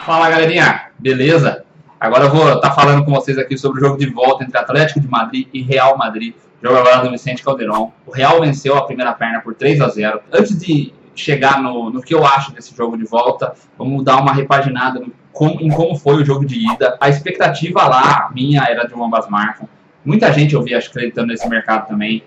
Fala galerinha, beleza? Agora eu vou estar falando com vocês aqui sobre o jogo de volta entre Atlético de Madrid e Real Madrid. Jogo agora do Vicente Calderón. O Real venceu a primeira perna por 3-0. Antes de chegar no que eu acho desse jogo de volta, vamos dar uma repaginada em como foi o jogo de ida. A expectativa lá, minha, era de um ambas marcam. Muita gente eu vi acreditando nesse mercado também,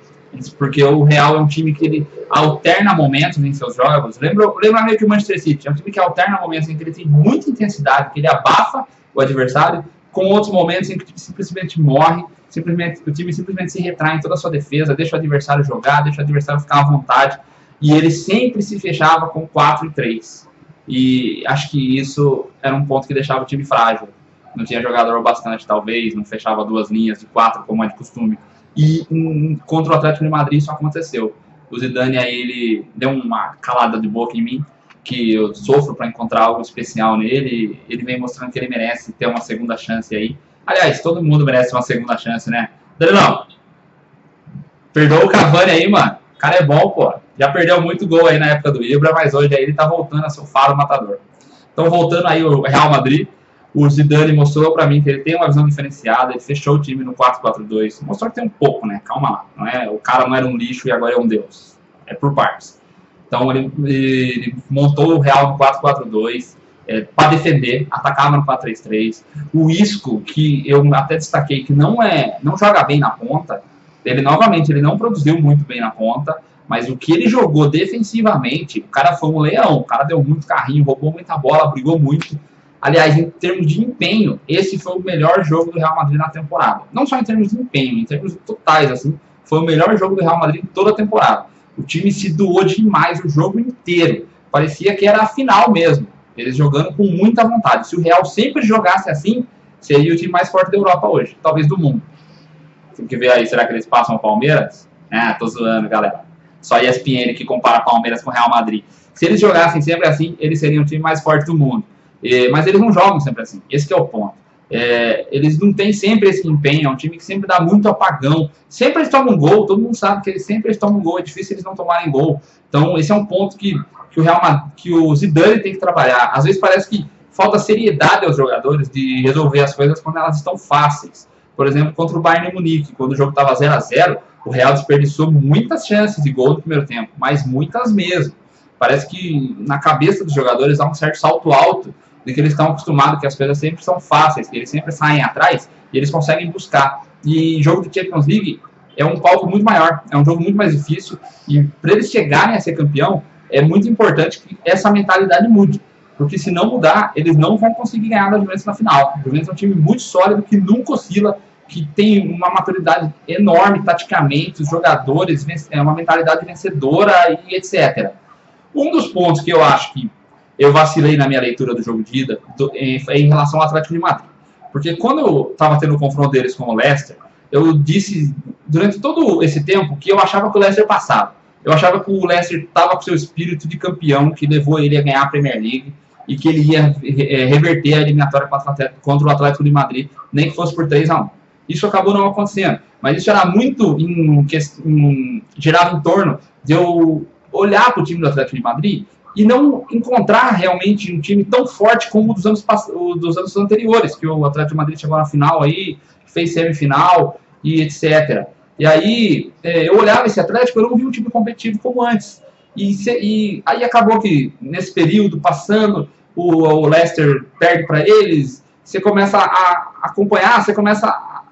porque o Real é um time que ele alterna momentos em seus jogos. Lembra meio que o Manchester City, é um time que alterna momentos em que ele tem muita intensidade, que ele abafa o adversário, com outros momentos em que o time simplesmente morre, o time simplesmente se retrai em toda a sua defesa, deixa o adversário jogar, deixa o adversário ficar à vontade, e ele sempre se fechava com 4-3. E acho que isso era um ponto que deixava o time frágil. Não tinha jogador bastante, talvez, não fechava duas linhas de 4, como é de costume. E contra o Atlético de Madrid isso aconteceu. O Zidane aí, ele deu uma calada de boca em mim, que eu sofro para encontrar algo especial nele. Ele vem mostrando que ele merece ter uma segunda chance aí. Aliás, todo mundo merece uma segunda chance, né? Danilão, perdoa o Cavani aí, mano. O cara é bom, pô. Já perdeu muito gol aí na época do Ibra, mas hoje aí ele tá voltando a ser o faro matador. Então, voltando aí o Real Madrid, o Zidane mostrou para mim que ele tem uma visão diferenciada, ele fechou o time no 4-4-2. Mostrou que tem um pouco, né? Calma lá. Não é? O cara não era um lixo e agora é um deus. É por partes. Então ele montou o Real no 4-4-2 para defender, atacava no 4-3-3. O Isco, que eu até destaquei que não joga bem na ponta, ele novamente ele não produziu muito bem na ponta, mas o que ele jogou defensivamente, o cara foi um leão, o cara deu muito carrinho, roubou muita bola, brigou muito. Aliás, em termos de empenho, esse foi o melhor jogo do Real Madrid na temporada. Não só em termos de empenho, em termos totais, assim, foi o melhor jogo do Real Madrid toda a temporada. O time se doou demais o jogo inteiro. Parecia que era a final mesmo. Eles jogando com muita vontade. Se o Real sempre jogasse assim, seria o time mais forte da Europa hoje, talvez do mundo. Tem que ver aí, será que eles passam o Palmeiras? Tô zoando, galera. Só ESPN que compara Palmeiras com o Real Madrid. Se eles jogassem sempre assim, eles seriam o time mais forte do mundo. Mas eles não jogam sempre assim, esse que é o ponto. Eles não têm sempre esse empenho, é um time que sempre dá muito apagão. Sempre eles tomam gol, todo mundo sabe que sempre eles tomam gol, é difícil eles não tomarem gol. Então esse é um ponto que o Zidane tem que trabalhar. Às vezes parece que falta seriedade aos jogadores de resolver as coisas quando elas estão fáceis. Por exemplo, contra o Bayern de Munique, quando o jogo estava 0-0, o Real desperdiçou muitas chances de gol no primeiro tempo, mas muitas mesmo. Parece que na cabeça dos jogadores há um certo salto alto de que eles estão acostumados que as coisas sempre são fáceis, que eles sempre saem atrás e eles conseguem buscar. E jogo de Champions League é um palco muito maior, é um jogo muito mais difícil, e para eles chegarem a ser campeão, é muito importante que essa mentalidade mude, porque se não mudar, eles não vão conseguir ganhar da Juventus na final. A Juventus é um time muito sólido, que nunca oscila, que tem uma maturidade enorme taticamente, os jogadores, uma mentalidade vencedora e etc. Um dos pontos que eu acho que eu vacilei na minha leitura do jogo de ida é em relação ao Atlético de Madrid. Porque quando eu estava tendo o confronto deles com o Leicester, eu disse durante todo esse tempo que eu achava que o Leicester passava. Eu achava que o Leicester estava com seu espírito de campeão, que levou ele a ganhar a Premier League e que ele ia reverter a eliminatória contra o Atlético de Madrid, nem que fosse por 3-1. Isso acabou não acontecendo. Mas isso era muito girava em torno de eu olhar para o time do Atlético de Madrid e não encontrar realmente um time tão forte como o dos anos anteriores, que o Atlético de Madrid chegou na final aí, fez semifinal e etc. E aí eu olhava esse Atlético, eu não vi um time competitivo como antes. E aí acabou que nesse período, passando, o Leicester perde para eles, você começa a acompanhar, você começa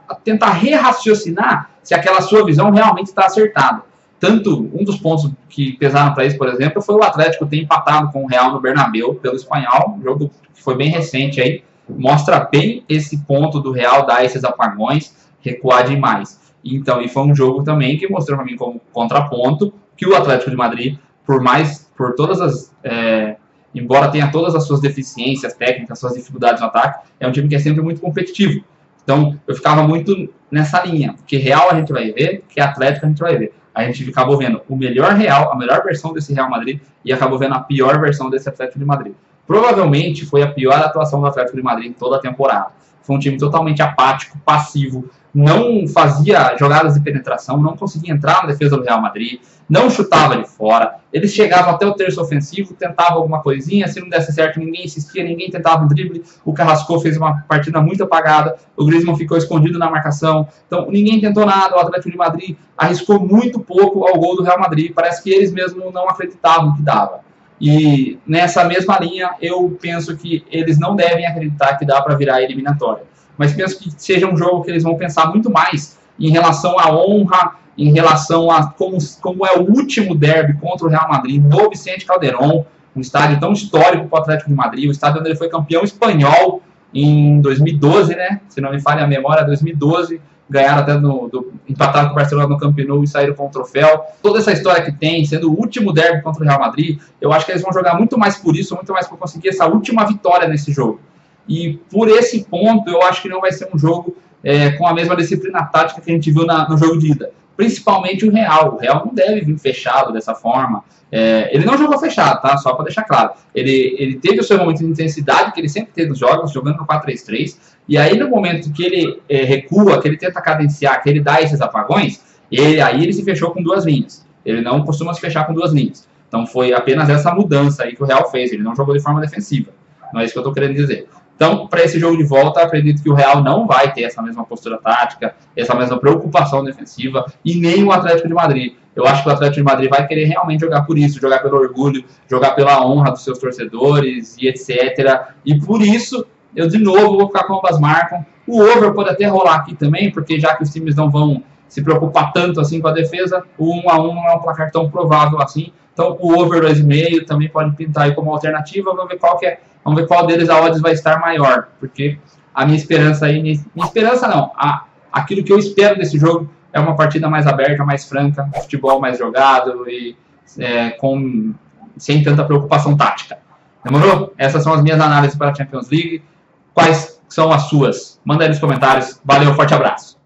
a tentar re-raciocinar se aquela sua visão realmente está acertada. Tanto, um dos pontos que pesaram para isso, por exemplo, foi o Atlético ter empatado com o Real no Bernabéu pelo Espanhol, um jogo que foi bem recente aí, mostra bem esse ponto do Real dar esses apagões, recuar demais. Então, e foi um jogo também que mostrou para mim como contraponto que o Atlético de Madrid, por todas as, embora tenha todas as suas deficiências técnicas, suas dificuldades no ataque, é um time que é sempre muito competitivo. Então, eu ficava muito nessa linha, que Real a gente vai ver, que Atlético a gente vai ver. A gente acabou vendo o melhor Real, a melhor versão desse Real Madrid, e acabou vendo a pior versão desse Atlético de Madrid. Provavelmente foi a pior atuação do Atlético de Madrid em toda a temporada. Foi um time totalmente apático, passivo, não fazia jogadas de penetração, não conseguia entrar na defesa do Real Madrid, não chutava de fora, eles chegavam até o terço ofensivo, tentavam alguma coisinha, se não desse certo ninguém insistia, ninguém tentava um drible, o Carrasco fez uma partida muito apagada, o Griezmann ficou escondido na marcação, então ninguém tentou nada, o Atlético de Madrid arriscou muito pouco ao gol do Real Madrid, parece que eles mesmos não acreditavam que dava. E nessa mesma linha, eu penso que eles não devem acreditar que dá para virar eliminatória, mas penso que seja um jogo que eles vão pensar muito mais em relação à honra, em relação a como é o último derby contra o Real Madrid no Vicente Calderón, um estádio tão histórico para o Atlético de Madrid, o estádio onde ele foi campeão espanhol em 2012, né? Se não me falha a memória, 2012, ganharam até empataram com o Barcelona no Camp Nou e saíram com o troféu. Toda essa história que tem, sendo o último derby contra o Real Madrid, eu acho que eles vão jogar muito mais por isso, muito mais por conseguir essa última vitória nesse jogo. E por esse ponto, eu acho que não vai ser um jogo com a mesma disciplina tática que a gente viu no jogo de ida. Principalmente o Real. O Real não deve vir fechado dessa forma. Ele não jogou fechado, tá? Só para deixar claro. Ele teve o seu momento de intensidade que ele sempre teve nos jogos, jogando no 4-3-3. E aí, no momento que ele recua, que ele tenta cadenciar, que ele dá esses apagões, aí ele se fechou com duas linhas. Ele não costuma se fechar com duas linhas. Então foi apenas essa mudança aí que o Real fez. Ele não jogou de forma defensiva. Não é isso que eu estou querendo dizer. Então, para esse jogo de volta, acredito que o Real não vai ter essa mesma postura tática, essa mesma preocupação defensiva, e nem o Atlético de Madrid. Eu acho que o Atlético de Madrid vai querer realmente jogar por isso, jogar pelo orgulho, jogar pela honra dos seus torcedores e etc. E por isso, eu de novo vou ficar com ambas marcam. O over pode até rolar aqui também, porque já que os times não vão se preocupar tanto assim com a defesa, o 1-1 não é um placar tão provável assim. Então o over 2,5 também pode pintar aí como alternativa. Vamos ver qual que é. Vamos ver qual deles a odds vai estar maior, porque a minha esperança aí, minha esperança não, aquilo que eu espero desse jogo é uma partida mais aberta, mais franca, futebol mais jogado e sem tanta preocupação tática. Demorou? Essas são as minhas análises para a Champions League. Quais são as suas? Manda aí nos comentários. Valeu, forte abraço.